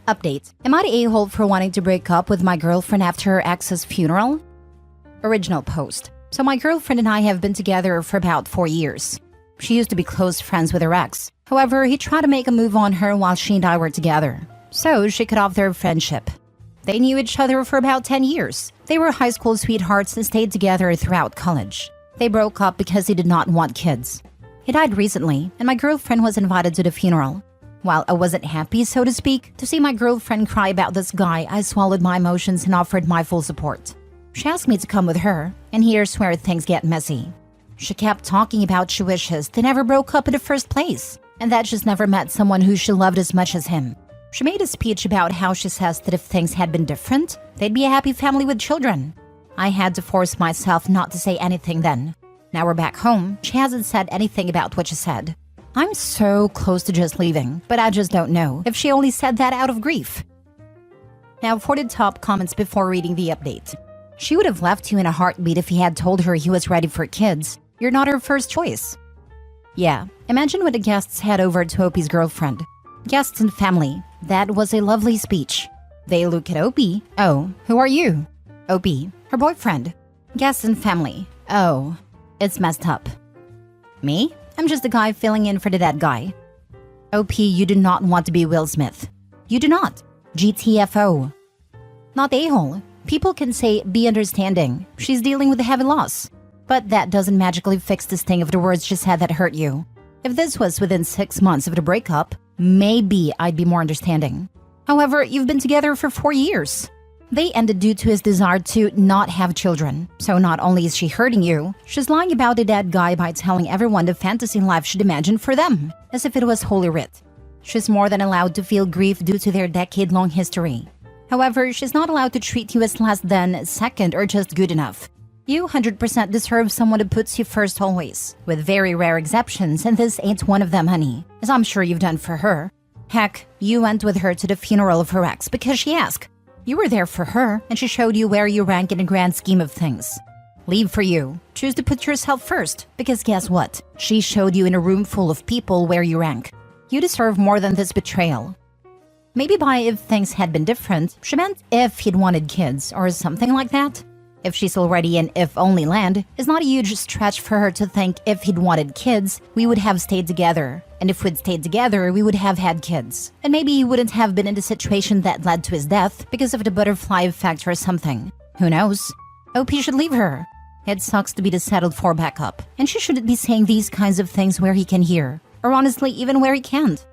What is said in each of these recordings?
Update. Am I the a-hole for wanting to break up with my girlfriend after her ex's funeral? Original post. So my girlfriend and I have been together for about 4 years. She used to be close friends with her ex. However, he tried to make a move on her while she and I were together. So she cut off their friendship. They knew each other for about 10 years. They were high school sweethearts and stayed together throughout college. They broke up because he did not want kids. He died recently, and my girlfriend was invited to the funeral. While I wasn't happy, so to speak, to see my girlfriend cry about this guy, I swallowed my emotions and offered my full support. She asked me to come with her, and here's where things get messy. She kept talking about she wishes they never broke up in the first place, and that she's never met someone who she loved as much as him. She made a speech about how she says that if things had been different, they'd be a happy family with children. I had to force myself not to say anything then. Now we're back home, she hasn't said anything about what she said. I'm so close to just leaving, but I just don't know if she only said that out of grief. Now for the top comments before reading the update. She would have left you in a heartbeat if he had told her he was ready for kids. You're not her first choice. Yeah, imagine when the guests head over to Opie's girlfriend. Guests and family. That was a lovely speech. They look at Opie. Oh, who are you? Opie, her boyfriend. Guests and family. Oh, it's messed up. Me? I'm just a guy filling in for the dead guy. OP, you do not want to be Will Smith. You do not. GTFO. Not a-hole. People can say, be understanding. She's dealing with a heavy loss. But that doesn't magically fix the sting of the words she said that hurt you. If this was within 6 months of the breakup, maybe I'd be more understanding. However, you've been together for 4 years. They ended due to his desire to not have children. So not only is she hurting you, she's lying about the dead guy by telling everyone the fantasy life she'd imagined for them, as if it was holy writ. She's more than allowed to feel grief due to their decade-long history. However, she's not allowed to treat you as less than, second, or just good enough. You 100% deserve someone who puts you first always, with very rare exceptions, and this ain't one of them, honey, as I'm sure you've done for her. Heck, you went with her to the funeral of her ex because she asked. You were there for her, and she showed you where you rank in the grand scheme of things. Leave for you. Choose to put yourself first, because guess what? She showed you in a room full of people where you rank. You deserve more than this betrayal. Maybe by if things had been different, she meant if he'd wanted kids, or something like that. If she's already in if-only land, it's not a huge stretch for her to think if he'd wanted kids, we would have stayed together. And if we'd stayed together, we would have had kids. And maybe he wouldn't have been in the situation that led to his death because of the butterfly effect or something. Who knows? OP should leave her. It sucks to be the settled-for backup, and she shouldn't be saying these kinds of things where he can hear. Or honestly, even where he can't.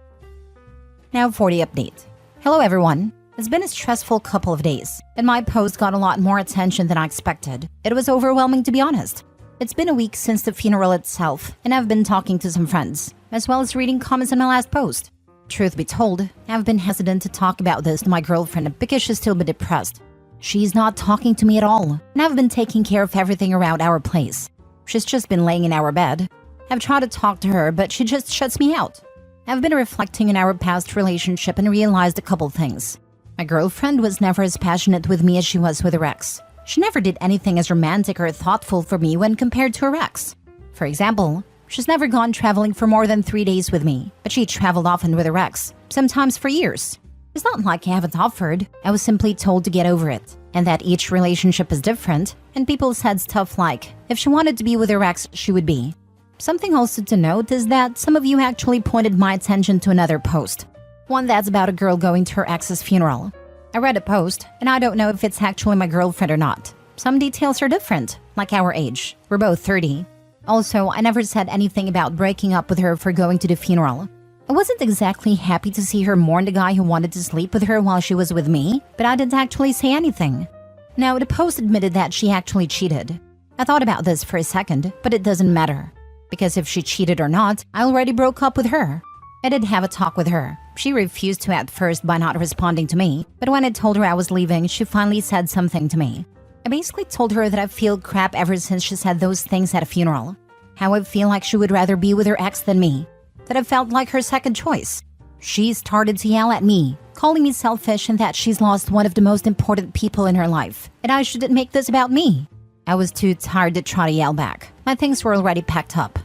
Now for the update. Hello everyone. It's been a stressful couple of days, and my post got a lot more attention than I expected. It was overwhelming, to be honest. It's been a week since the funeral itself, and I've been talking to some friends, as well as reading comments on my last post. Truth be told, I've been hesitant to talk about this to my girlfriend because she's still been depressed. She's not talking to me at all, and I've been taking care of everything around our place. She's just been laying in our bed. I've tried to talk to her, but she just shuts me out. I've been reflecting on our past relationship and realized a couple things. My girlfriend was never as passionate with me as she was with her ex. She never did anything as romantic or thoughtful for me when compared to her ex. For example, she's never gone traveling for more than 3 days with me, but she traveled often with her ex, sometimes for years. It's not like I haven't offered, I was simply told to get over it, and that each relationship is different, and people said stuff like, if she wanted to be with her ex, she would be. Something also to note is that some of you actually pointed my attention to another post. One that's about a girl going to her ex's funeral. I read a post, and I don't know if it's actually my girlfriend or not. Some details are different, like our age. We're both 30. Also, I never said anything about breaking up with her for going to the funeral. I wasn't exactly happy to see her mourn the guy who wanted to sleep with her while she was with me, but I didn't actually say anything. Now, the post admitted that she actually cheated. I thought about this for a second, but it doesn't matter. Because if she cheated or not, I already broke up with her. I did have a talk with her. She refused to at first by not responding to me, but when I told her I was leaving, she finally said something to me. I basically told her that I feel crap ever since she said those things at a funeral. How I feel like she would rather be with her ex than me. That I felt like her second choice. She started to yell at me, calling me selfish and that she's lost one of the most important people in her life, and I shouldn't make this about me. I was too tired to try to yell back. My things were already packed up.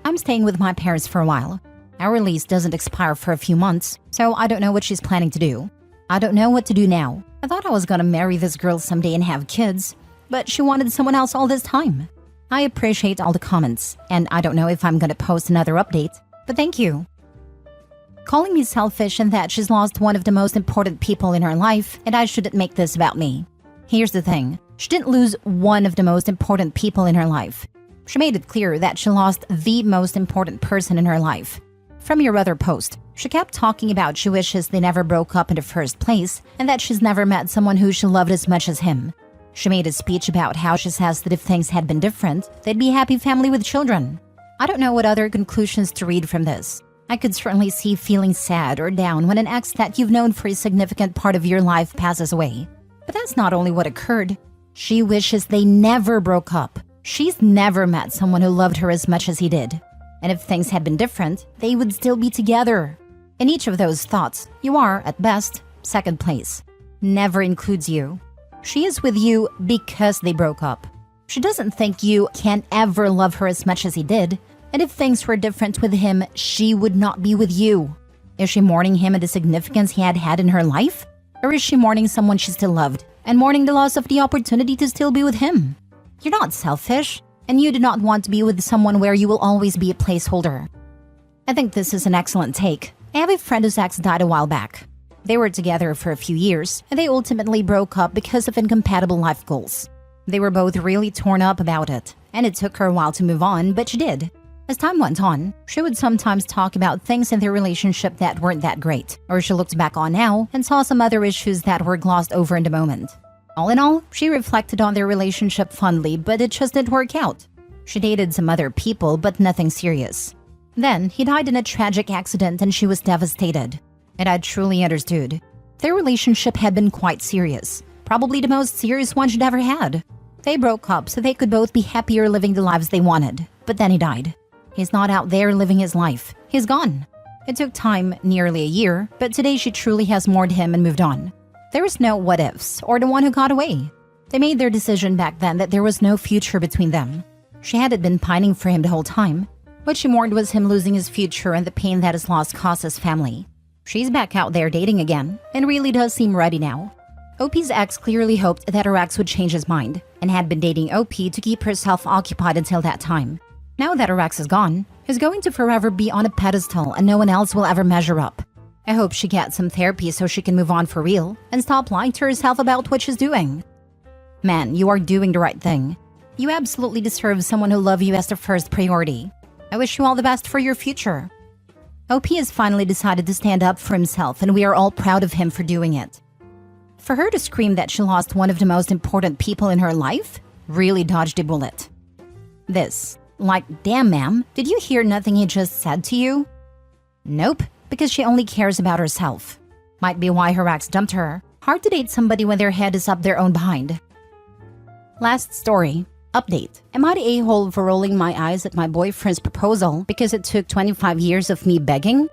I'm staying with my parents for a while. Our lease doesn't expire for a few months, so I don't know what she's planning to do. I don't know what to do now. I thought I was gonna marry this girl someday and have kids, but she wanted someone else all this time. I appreciate all the comments, and I don't know if I'm gonna post another update, but thank you. Calling me selfish and that she's lost one of the most important people in her life, and I shouldn't make this about me. Here's the thing. She didn't lose one of the most important people in her life. She made it clear that she lost the most important person in her life. From your other post, she kept talking about she wishes they never broke up in the first place and that she's never met someone who she loved as much as him. She made a speech about how she says that if things had been different, they'd be a happy family with children. I don't know what other conclusions to read from this. I could certainly see feeling sad or down when an ex that you've known for a significant part of your life passes away. But that's not only what occurred. She wishes they never broke up. She's never met someone who loved her as much as he did. And if things had been different, they would still be together. In each of those thoughts, you are, at best, second place. Never includes you. She is with you because they broke up. She doesn't think you can ever love her as much as he did. And if things were different with him, she would not be with you. Is she mourning him and the significance he had had in her life? Or is she mourning someone she still loved and mourning the loss of the opportunity to still be with him? You're not selfish, and you do not want to be with someone where you will always be a placeholder. I think this is an excellent take. I have a friend whose ex died a while back. They were together for a few years, and they ultimately broke up because of incompatible life goals. They were both really torn up about it, and it took her a while to move on, but she did. As time went on, she would sometimes talk about things in their relationship that weren't that great, or she looked back on now and saw some other issues that were glossed over in the moment. All in all, she reflected on their relationship fondly, but it just didn't work out. She dated some other people, but nothing serious. Then, he died in a tragic accident and she was devastated. And I truly understood. Their relationship had been quite serious, probably the most serious one she'd ever had. They broke up so they could both be happier living the lives they wanted, but then he died. He's not out there living his life. He's gone. It took time, nearly a year, but today she truly has mourned him and moved on. There is no what ifs or the one who got away. They made their decision back then that there was no future between them. She hadn't been pining for him the whole time. What she mourned was him losing his future and the pain that his loss caused his family. She's back out there dating again and really does seem ready now. OP's ex clearly hoped that her ex would change his mind and had been dating OP to keep herself occupied until that time. Now that her ex is gone, he's going to forever be on a pedestal and no one else will ever measure up. I hope she gets some therapy so she can move on for real and stop lying to herself about what she's doing. Man, you are doing the right thing. You absolutely deserve someone who loves you as the first priority. I wish you all the best for your future. OP has finally decided to stand up for himself and we are all proud of him for doing it. For her to scream that she lost one of the most important people in her life really dodged a bullet. This, like, damn ma'am, did you hear nothing he just said to you? Nope, because she only cares about herself. Might be why her ex dumped her. Hard to date somebody when their head is up their own behind. Last story. Update. Am I the a-hole for rolling my eyes at my boyfriend's proposal because it took 25 years of me begging?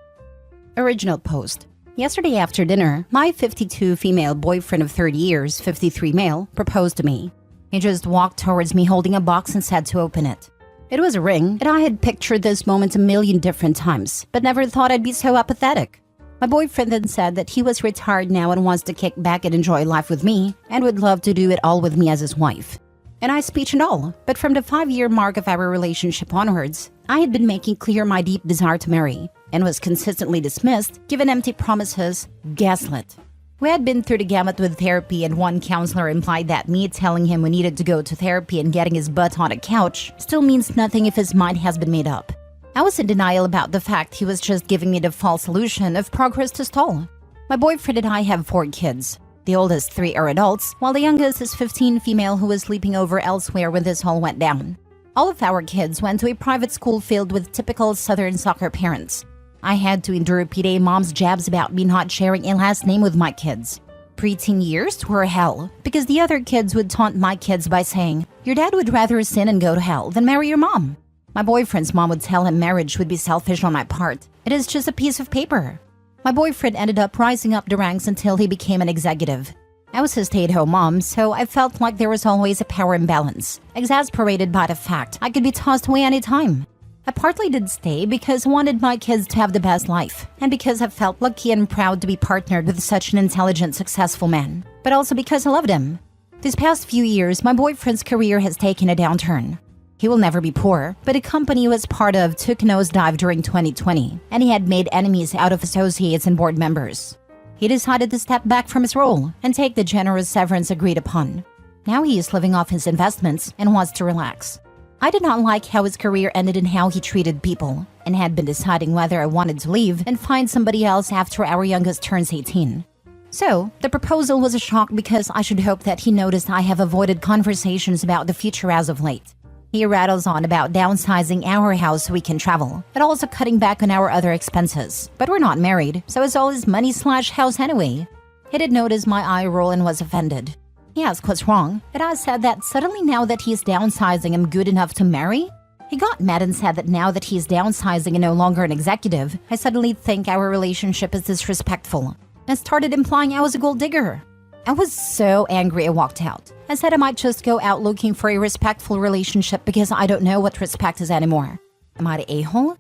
Original post. Yesterday after dinner, my 52 female boyfriend of 30 years, 53 male, proposed to me. He just walked towards me holding a box and said to open it. It was a ring, and I had pictured this moment a million different times, but never thought I'd be so apathetic. My boyfriend then said that he was retired now and wants to kick back and enjoy life with me, and would love to do it all with me as his wife. And I speech and all, but from the 5-year mark of our relationship onwards, I had been making clear my deep desire to marry, and was consistently dismissed, given empty promises, gaslit. We had been through the gamut with therapy, and one counselor implied that me telling him we needed to go to therapy and getting his butt on a couch still means nothing if his mind has been made up. I was in denial about the fact he was just giving me the false illusion of progress to stall. My boyfriend and I have 4 kids. The oldest 3 are adults, while the youngest is 15 female who was sleeping over elsewhere when this all went down. All of our kids went to a private school filled with typical Southern soccer parents. I had to endure PTA mom's jabs about me not sharing a last name with my kids. Preteen years were hell, because the other kids would taunt my kids by saying, "Your dad would rather sin and go to hell than marry your mom." My boyfriend's mom would tell him marriage would be selfish on my part. It is just a piece of paper. My boyfriend ended up rising up the ranks until he became an executive. I was his stay-at-home mom, so I felt like there was always a power imbalance, exasperated by the fact I could be tossed away any time. I partly did stay because I wanted my kids to have the best life, and because I felt lucky and proud to be partnered with such an intelligent, successful man, but also because I loved him. These past few years, my boyfriend's career has taken a downturn. He will never be poor, but a company he was part of took a nosedive during 2020, and he had made enemies out of associates and board members. He decided to step back from his role and take the generous severance agreed upon. Now he is living off his investments and wants to relax. I did not like how his career ended and how he treated people, and had been deciding whether I wanted to leave and find somebody else after our youngest turns 18. So, the proposal was a shock because I should hope that he noticed I have avoided conversations about the future as of late. He rattles on about downsizing our house so we can travel, but also cutting back on our other expenses. But we're not married, so it's all his money/house anyway. He did notice my eye roll and was offended. He asked what's wrong, and I said that suddenly now that he's downsizing I'm good enough to marry? He got mad and said that now that he's downsizing and no longer an executive, I suddenly think our relationship is disrespectful, and started implying I was a gold digger. I was so angry I walked out. I said I might just go out looking for a respectful relationship because I don't know what respect is anymore. Am I the a-hole?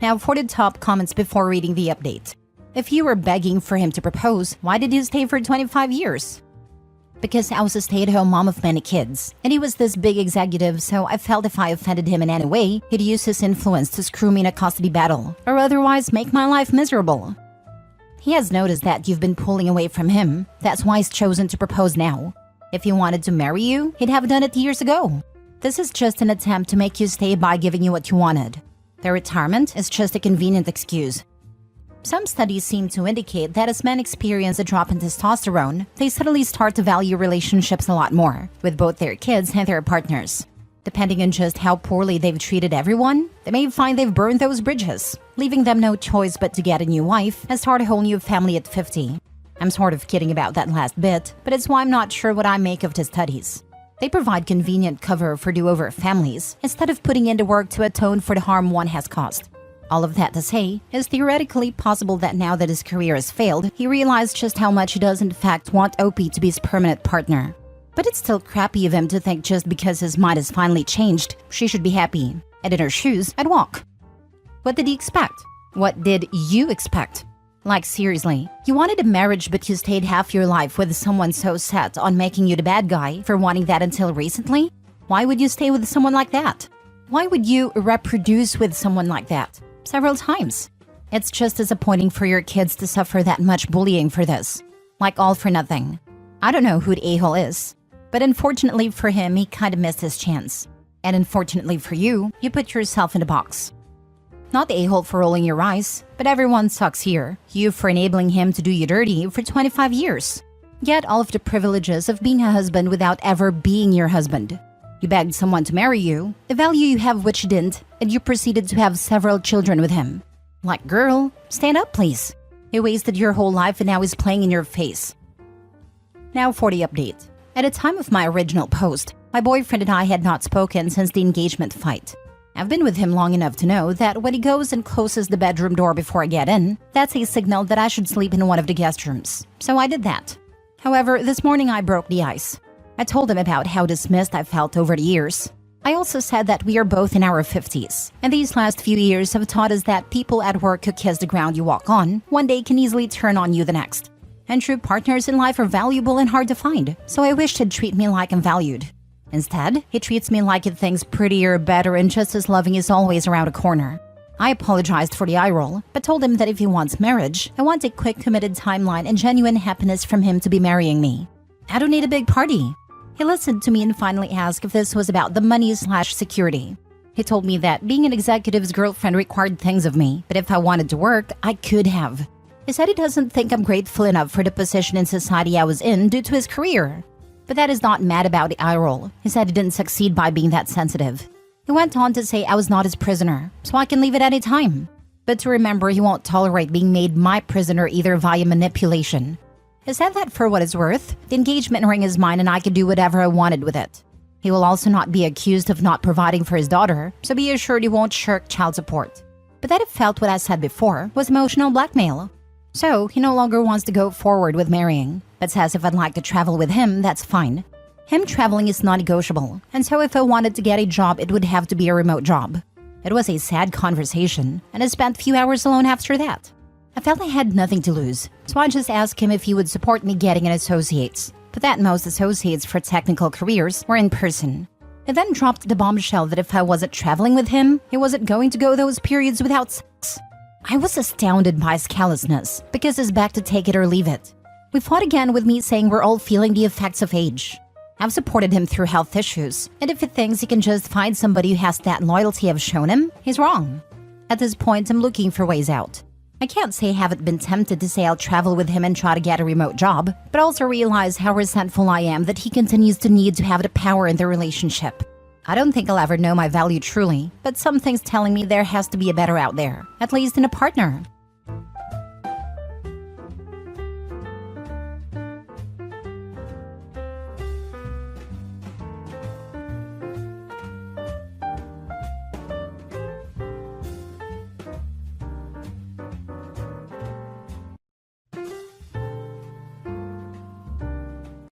Now for the top comments before reading the update. If you were begging for him to propose, why did you stay for 25 years? Because I was a stay-at-home mom of many kids, and he was this big executive, so I felt if I offended him in any way, he'd use his influence to screw me in a custody battle, or otherwise make my life miserable. He has noticed that you've been pulling away from him. That's why he's chosen to propose now. If he wanted to marry you, he'd have done it years ago. This is just an attempt to make you stay by giving you what you wanted. The retirement is just a convenient excuse. Some studies seem to indicate that as men experience a drop in testosterone, they suddenly start to value relationships a lot more, with both their kids and their partners. Depending on just how poorly they've treated everyone, they may find they've burned those bridges, leaving them no choice but to get a new wife and start a whole new family at 50. I'm sort of kidding about that last bit, but it's why I'm not sure what I make of the studies. They provide convenient cover for do-over families instead of putting in the work to atone for the harm one has caused. All of that to say, it's theoretically possible that now that his career has failed, he realized just how much he does in fact want OP to be his permanent partner. But it's still crappy of him to think just because his mind has finally changed, she should be happy. And in her shoes, I'd walk. What did he expect? What did you expect? Like seriously, you wanted a marriage but you stayed half your life with someone so set on making you the bad guy for wanting that until recently? Why would you stay with someone like that? Why would you reproduce with someone like that? Several times. It's just disappointing for your kids to suffer that much bullying for this. Like all for nothing. I don't know who the a-hole is, but unfortunately for him, he kinda missed his chance. And unfortunately for you, you put yourself in a box. Not the a-hole for rolling your eyes, but everyone sucks here. You for enabling him to do you dirty for 25 years. Get all of the privileges of being a husband without ever being your husband. You begged someone to marry you, the value you have which didn't, and you proceeded to have several children with him. Like, girl, stand up please. He wasted your whole life and now he's playing in your face. Now for the update. At the time of my original post, my boyfriend and I had not spoken since the engagement fight. I've been with him long enough to know that when he goes and closes the bedroom door before I get in, that's a signal that I should sleep in one of the guest rooms. So I did that. However, this morning I broke the ice. I told him about how dismissed I felt over the years. I also said that we are both in our 50s, and these last few years have taught us that people at work who kiss the ground you walk on one day can easily turn on you the next. And true partners in life are valuable and hard to find, so I wished he'd treat me like I'm valued. Instead, he treats me like he thinks prettier, better, and just as loving is always around a corner. I apologized for the eye roll, but told him that if he wants marriage, I want a quick committed timeline and genuine happiness from him to be marrying me. I don't need a big party. He listened to me and finally asked if this was about the money/security. He told me that being an executive's girlfriend required things of me, but if I wanted to work, I could have. He said he doesn't think I'm grateful enough for the position in society I was in due to his career. But that is not mad about the eye roll. He said he didn't succeed by being that sensitive. He went on to say I was not his prisoner, so I can leave at any time. But to remember he won't tolerate being made my prisoner either via manipulation. He said that for what it's worth, the engagement ring is mine and I could do whatever I wanted with it. He will also not be accused of not providing for his daughter, so be assured he won't shirk child support. But that it felt what I said before was emotional blackmail. So he no longer wants to go forward with marrying, but says if I'd like to travel with him, that's fine. Him traveling is non-negotiable, and so if I wanted to get a job, it would have to be a remote job. It was a sad conversation, and I spent a few hours alone after that. I felt I had nothing to lose, so I just asked him if he would support me getting an associate's. But that most associates for technical careers were in person. I then dropped the bombshell that if I wasn't traveling with him, he wasn't going to go those periods without sex. I was astounded by his callousness, because he's back to take it or leave it. We fought again with me saying we're all feeling the effects of age. I've supported him through health issues, and if he thinks he can just find somebody who has that loyalty I've shown him, he's wrong. At this point, I'm looking for ways out. I can't say I haven't been tempted to say I'll travel with him and try to get a remote job, but also realize how resentful I am that he continues to need to have the power in the relationship. I don't think I'll ever know my value truly, but something's telling me there has to be a better out there, at least in a partner.